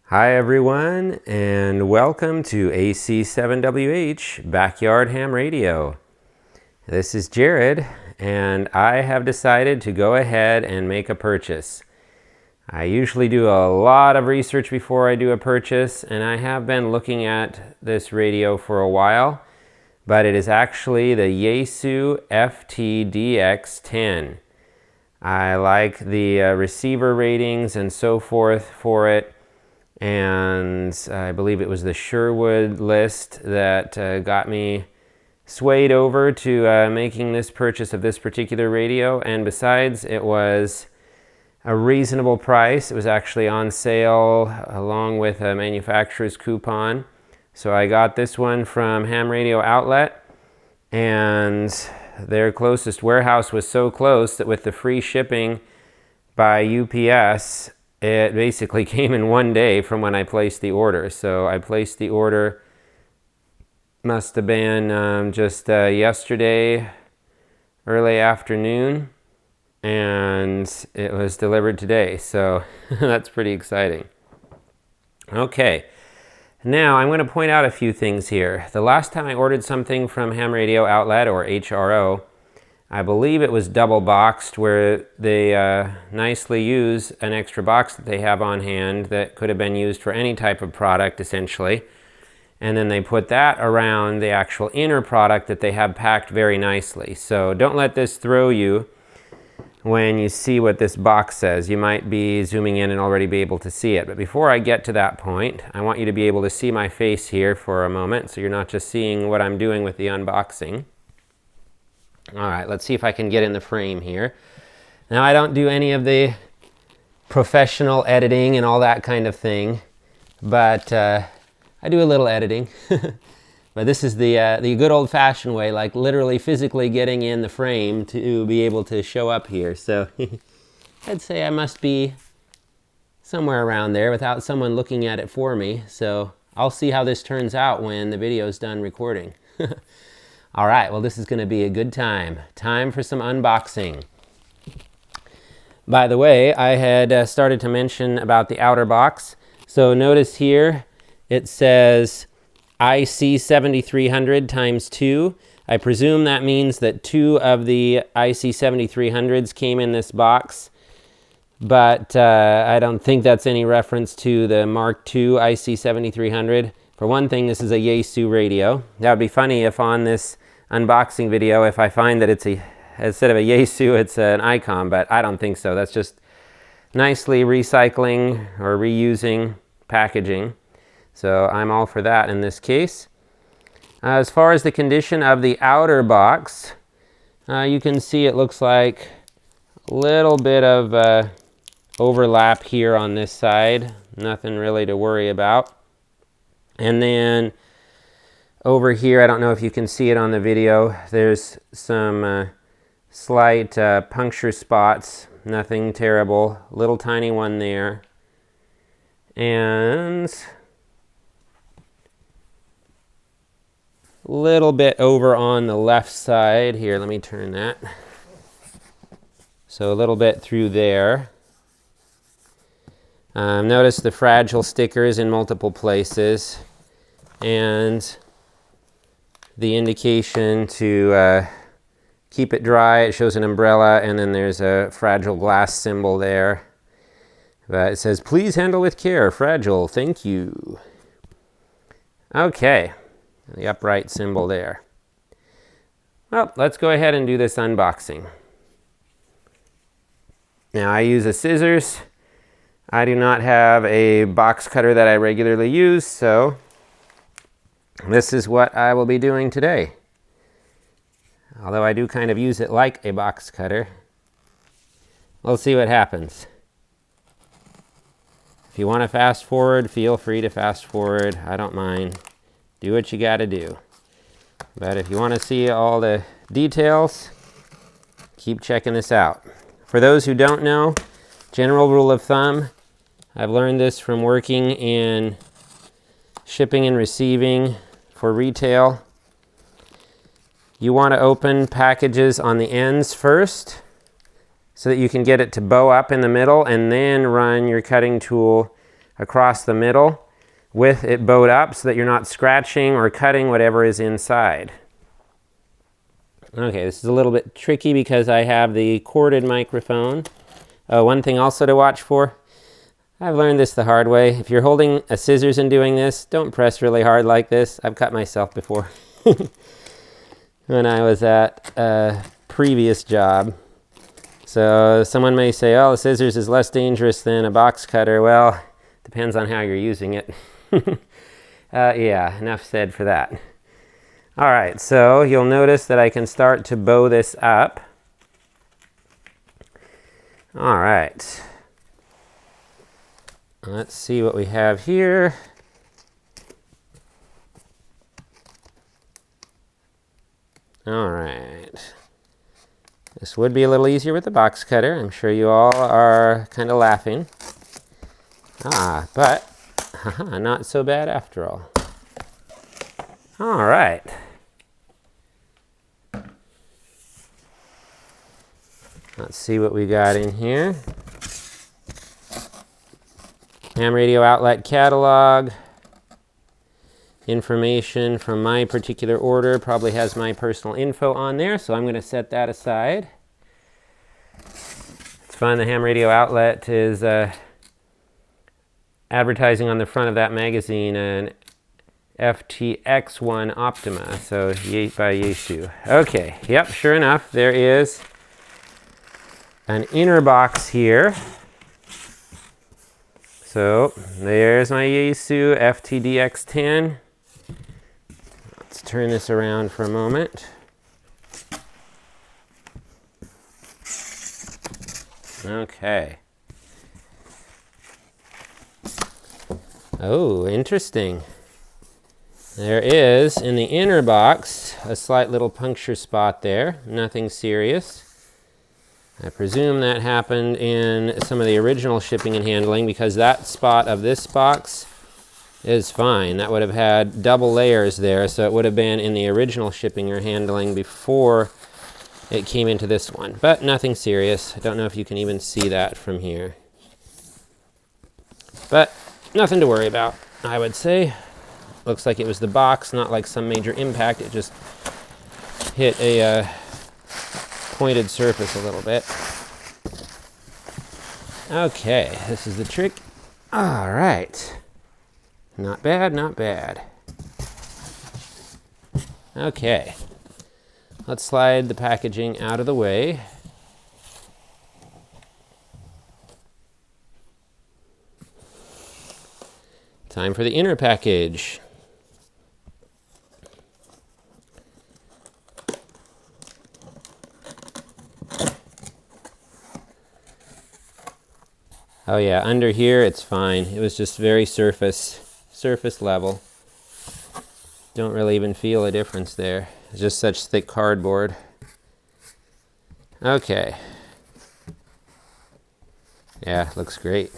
Hi everyone, and welcome to AC7WH Backyard Ham Radio. This is Jared, and I have decided to go ahead and make a purchase. I usually do a lot of research before I do a purchase, and I have been looking at this radio for a while, but it is actually the Yaesu FTDX10. I like the receiver ratings and so forth for it. And I believe it was the Sherwood list that got me swayed over to making this purchase of this particular radio. And besides, it was a reasonable price. It was actually on sale along with a manufacturer's coupon. So I got this one from Ham Radio Outlet, and their closest warehouse was so close that with the free shipping by UPS, it basically came in one day from when I placed the order. So I placed the order, must have been just yesterday, early afternoon, and it was delivered today. So that's pretty exciting. Okay, now I'm going to point out a few things here. The last time I ordered something from Ham Radio Outlet, or HRO, I believe it was double boxed, where they nicely use an extra box that they have on hand that could have been used for any type of product essentially. And then they put that around the actual inner product that they have packed very nicely. So don't let this throw you when you see what this box says. You might be zooming in and already be able to see it. But before I get to that point, I want you to be able to see my face here for a moment, so you're not just seeing what I'm doing with the unboxing. All right, let's see if I can get in the frame here. Now, I don't do any of the professional editing and all that kind of thing, but I do a little editing. But this is the good old-fashioned way, like literally physically getting in the frame to be able to show up here. So I'd say I must be somewhere around there without someone looking at it for me. So I'll see how this turns out when the video's done recording. All right, well, this is going to be a good time. Time for some unboxing. By the way, I had started to mention about the outer box. So notice here it says IC7300 times 2. I presume that means that 2 of the IC7300s came in this box, but I don't think that's any reference to the Mark II IC7300. For one thing, this is a Yaesu radio. That would be funny if on this unboxing video, if I find that it's instead of a Yaesu, it's an Icom, but I don't think so. That's just nicely recycling or reusing packaging. So I'm all for that in this case. As far as the condition of the outer box, you can see it looks like a little bit of overlap here on this side. Nothing really to worry about. And then over here, I don't know if you can see it on the video, there's some slight puncture spots, nothing terrible, little tiny one there. And a little bit over on the left side here, let me turn that. So a little bit through there. Notice the fragile stickers in multiple places, and the indication to keep it dry. It shows an umbrella, and then there's a fragile glass symbol there. But it says, please handle with care, fragile, thank you. Okay, the upright symbol there. Well, let's go ahead and do this unboxing. Now, I use a scissors. I do not have a box cutter that I regularly use, so this is what I will be doing today. Although I do kind of use it like a box cutter. We'll see what happens. If you want to fast forward, feel free to fast forward. I don't mind. Do what you got to do. But if you want to see all the details, keep checking this out. For those who don't know, general rule of thumb, I've learned this from working in shipping and receiving for retail. You want to open packages on the ends first so that you can get it to bow up in the middle, and then run your cutting tool across the middle with it bowed up so that you're not scratching or cutting whatever is inside. Okay, this is a little bit tricky because I have the corded microphone. One thing also to watch for, I've learned this the hard way. If you're holding a scissors and doing this, don't press really hard like this. I've cut myself before when I was at a previous job. So someone may say, oh, the scissors is less dangerous than a box cutter. Well, depends on how you're using it. Yeah, enough said for that. All right, so you'll notice that I can start to bow this up. All right. Let's see what we have here. All right. This would be a little easier with the box cutter. I'm sure you all are kind of laughing. But not so bad after all. All right. Let's see what we got in here. Ham radio outlet catalog. Information from my particular order probably has my personal info on there, so I'm going to set that aside. It's fun, the ham radio outlet is advertising on the front of that magazine an FTX10 Optima, so by Yaesu. Okay, yep, sure enough, there is an inner box here. So there's my Yaesu FTDX10. Let's turn this around for a moment. Okay. Oh, interesting. There is, in the inner box, a slight little puncture spot there. Nothing serious. I presume that happened in some of the original shipping and handling because that spot of this box is fine. That would have had double layers there, so it would have been in the original shipping or handling before it came into this one. But nothing serious. I don't know if you can even see that from here. But nothing to worry about, I would say. Looks like it was the box, not like some major impact. It just hit a pointed surface a little bit. Okay, this is the trick. All right. Not bad, not bad. Okay. Let's slide the packaging out of the way. Time for the inner package. Oh yeah, under here it's fine. It was just very surface level. Don't really even feel a difference there. It's just such thick cardboard. Okay. Yeah, looks great.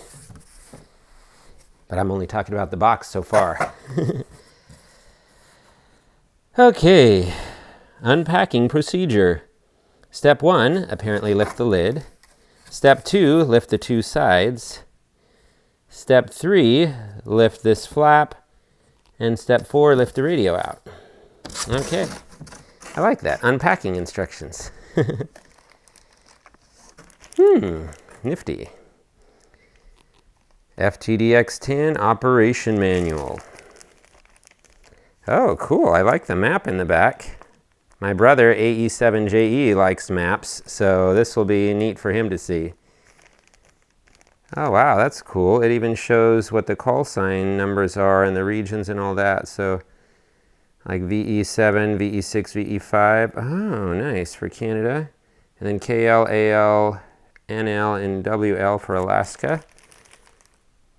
But I'm only talking about the box so far. Okay, unpacking procedure. Step 1, apparently lift the lid. Step 2, lift the two sides. Step 3, lift this flap. And step 4, lift the radio out. Okay, I like that. Unpacking instructions. Nifty. FTDX10 operation manual. Oh, cool. I like the map in the back. My brother, AE7JE, likes maps, so this will be neat for him to see. Oh, wow, that's cool. It even shows what the call sign numbers are and the regions and all that. So, like VE7, VE6, VE5. Oh, nice, for Canada. And then KL, AL, NL, and WL for Alaska.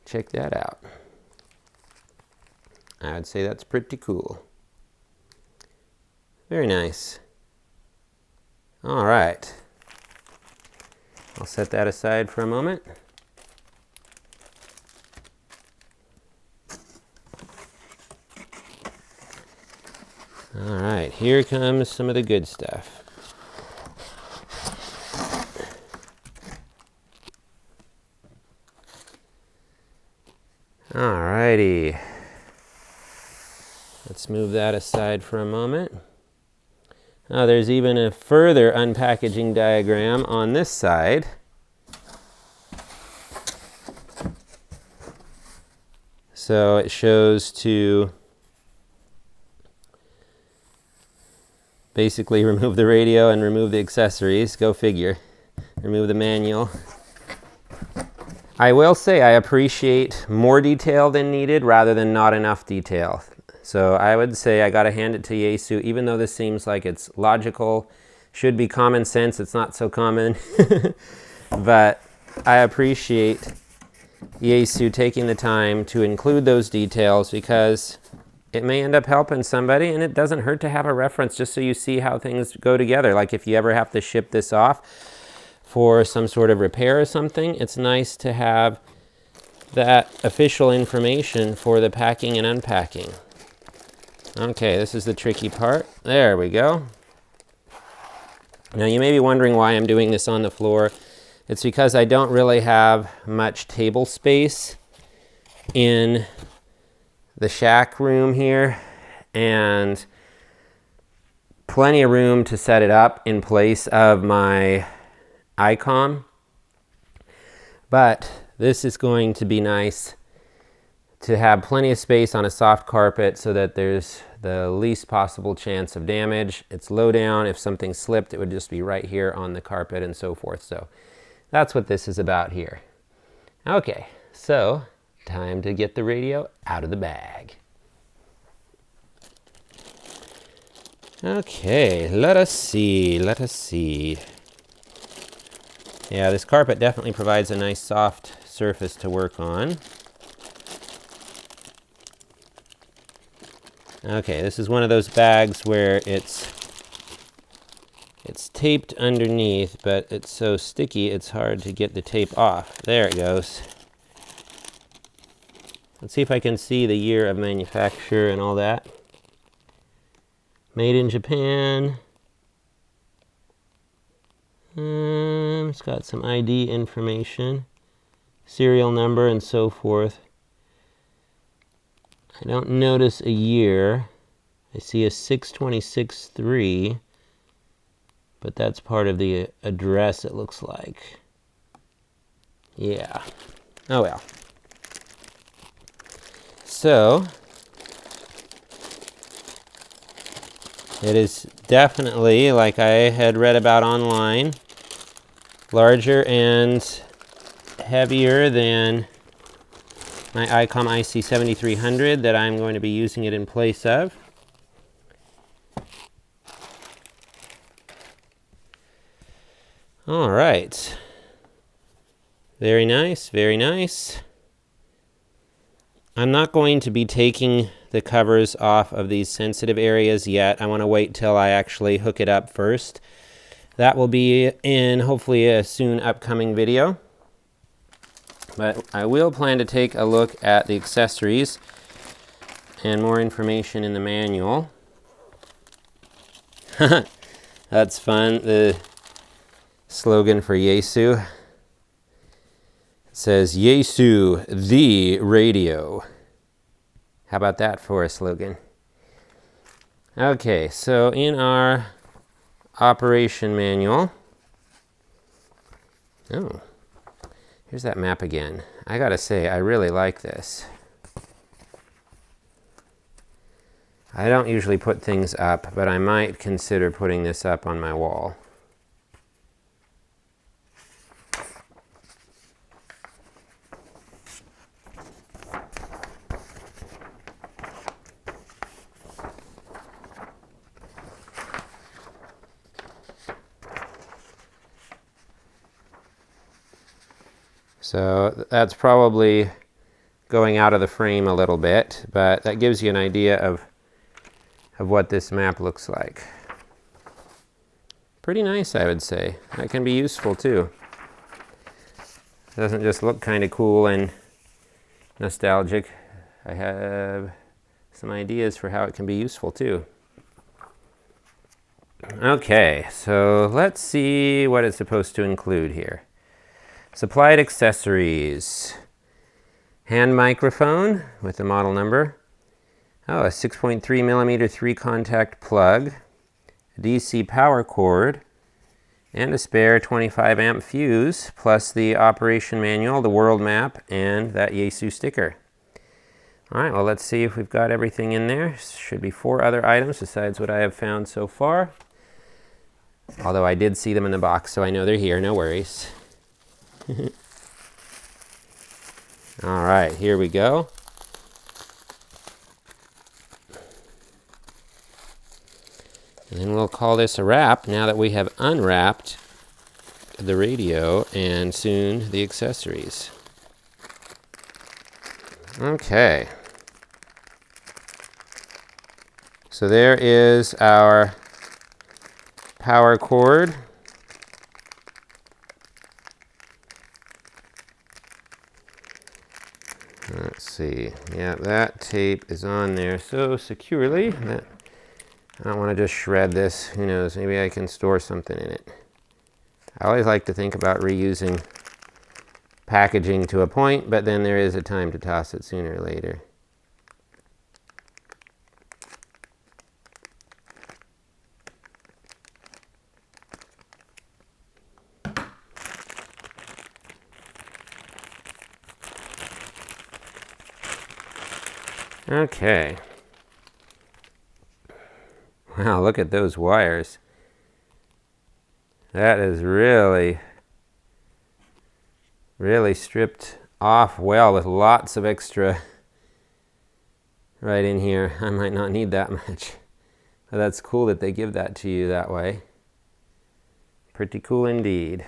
Check that out. I would say that's pretty cool. Very nice. All right. I'll set that aside for a moment. All right, here comes some of the good stuff. Alrighty. Let's move that aside for a moment. Now there's even a further unpackaging diagram on this side. So it shows to basically remove the radio and remove the accessories. Go figure. Remove the manual. I will say I appreciate more detail than needed rather than not enough detail. So I would say I gotta hand it to Yaesu, even though this seems like it's logical, should be common sense, it's not so common. But I appreciate Yaesu taking the time to include those details because it may end up helping somebody, and it doesn't hurt to have a reference just so you see how things go together. Like if you ever have to ship this off for some sort of repair or something, it's nice to have that official information for the packing and unpacking. Okay, this is the tricky part. There we go. Now you may be wondering why I'm doing this on the floor. It's because I don't really have much table space in the shack room here, and plenty of room to set it up in place of my Icom. But this is going to be nice to have plenty of space on a soft carpet so that there's the least possible chance of damage. It's low down. If something slipped, it would just be right here on the carpet and so forth. So that's what this is about here. Okay, so time to get the radio out of the bag. Okay, let us see. Yeah, this carpet definitely provides a nice soft surface to work on. Okay, this is one of those bags where it's taped underneath, but it's so sticky it's hard to get the tape off. There it goes. Let's see if I can see the year of manufacture and all that. Made in Japan. It's got some ID information, serial number, and so forth. I don't notice a year. I see a 626.3, but that's part of the address, it looks like. Yeah. Oh well. So it is definitely, like I had read about online, larger and heavier than my Icom IC7300 that I'm going to be using it in place of. All right. Very nice, very nice. I'm not going to be taking the covers off of these sensitive areas yet. I want to wait till I actually hook it up first. That will be in hopefully a soon upcoming video. But I will plan to take a look at the accessories and more information in the manual. That's fun. The slogan for Yaesu. It says, Yaesu, the radio. How about that for a slogan? Okay, so in our operation manual, oh, here's that map again. I gotta say, I really like this. I don't usually put things up, but I might consider putting this up on my wall. So that's probably going out of the frame a little bit, but that gives you an idea of what this map looks like. Pretty nice, I would say. That can be useful too. It doesn't just look kind of cool and nostalgic. I have some ideas for how it can be useful too. Okay, so let's see what it's supposed to include here. Supplied accessories. hand microphone with the model number. Oh, a 6.3 millimeter 3-contact plug, a DC power cord, and a spare 25 amp fuse, plus the operation manual, the world map, and that Yaesu sticker. All right, well, let's see if we've got everything in there. Should be 4 other items besides what I have found so far. Although I did see them in the box, so I know they're here, no worries. All right, here we go. And then we'll call this a wrap now that we have unwrapped the radio and soon the accessories. Okay. So there is our power cord. Let's see. Yeah, that tape is on there so securely that I don't want to just shred this. Who knows? Maybe I can store something in it. I always like to think about reusing packaging to a point, but then there is a time to toss it sooner or later. Okay. Wow, look at those wires. That is really stripped off well with lots of extra right in here. I might not need that much. But that's cool that they give that to you that way. Pretty cool indeed.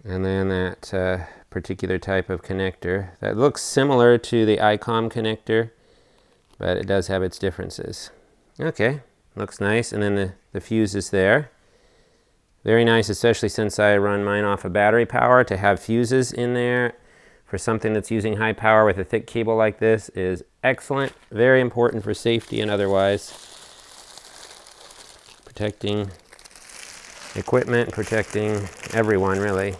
And then that particular type of connector that looks similar to the Icom connector, but it does have its differences. Okay, looks nice. And then the fuse is there. Very nice, especially since I run mine off of battery power. To have fuses in there for something that's using high power with a thick cable like this is excellent. Very important for safety and otherwise. Protecting equipment, protecting everyone, really.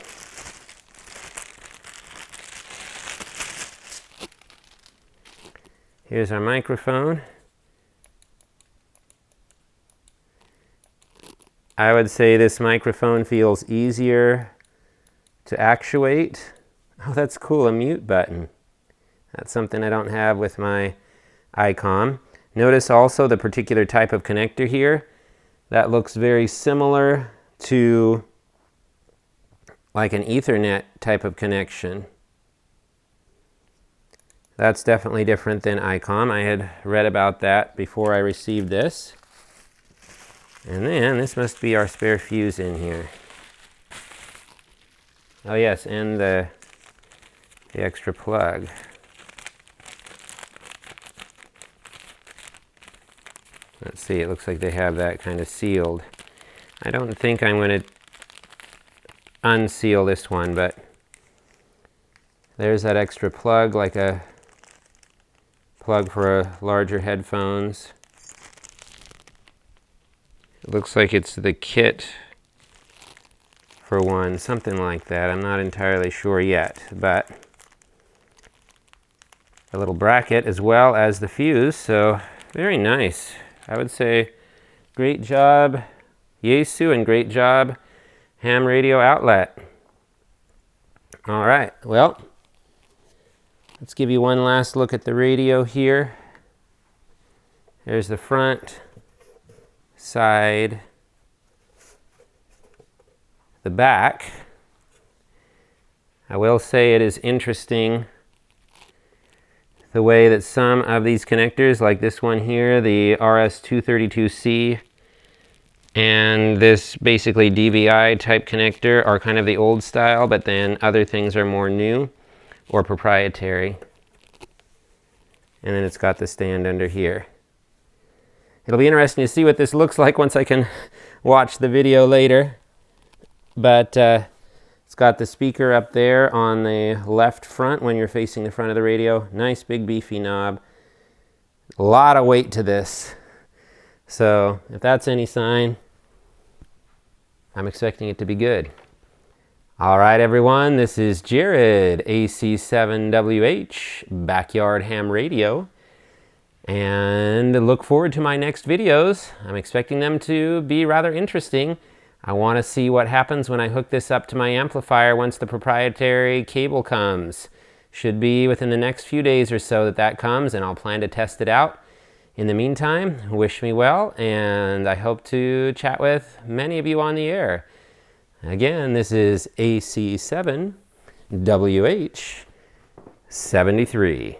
Here's our microphone. I would say this microphone feels easier to actuate. Oh, that's cool, a mute button. That's something I don't have with my Icom. Notice also the particular type of connector here. That looks very similar to like an Ethernet type of connection. That's definitely different than Icom. I had read about that before I received this. And then this must be our spare fuse in here. Oh yes, and the extra plug. Let's see, it looks like they have that kind of sealed. I don't think I'm going to unseal this one, but there's that extra plug, like a plug for larger headphones. It looks like it's the kit for one, something like that. I'm not entirely sure yet, but a little bracket as well as the fuse, so very nice. I would say great job Yaesu and great job ham radio outlet. All right, well, let's give you one last look at the radio here. There's the front, side, the back. I will say it is interesting the way that some of these connectors, like this one here, the RS232C, and this basically DVI type connector are kind of the old style, but then other things are more new or proprietary. And then it's got the stand under here. It'll be interesting to see what this looks like once I can watch the video later. But it's got the speaker up there on the left front when you're facing the front of the radio. Nice big beefy knob. A lot of weight to this. So if that's any sign, I'm expecting it to be good. All right, everyone, this is Jared, AC7WH, Backyard Ham Radio, and look forward to my next videos. I'm expecting them to be rather interesting. I want to see what happens when I hook this up to my amplifier once the proprietary cable comes. Should be within the next few days or so that comes, and I'll plan to test it out. In the meantime, wish me well, and I hope to chat with many of you on the air. Again, this is AC7WH73.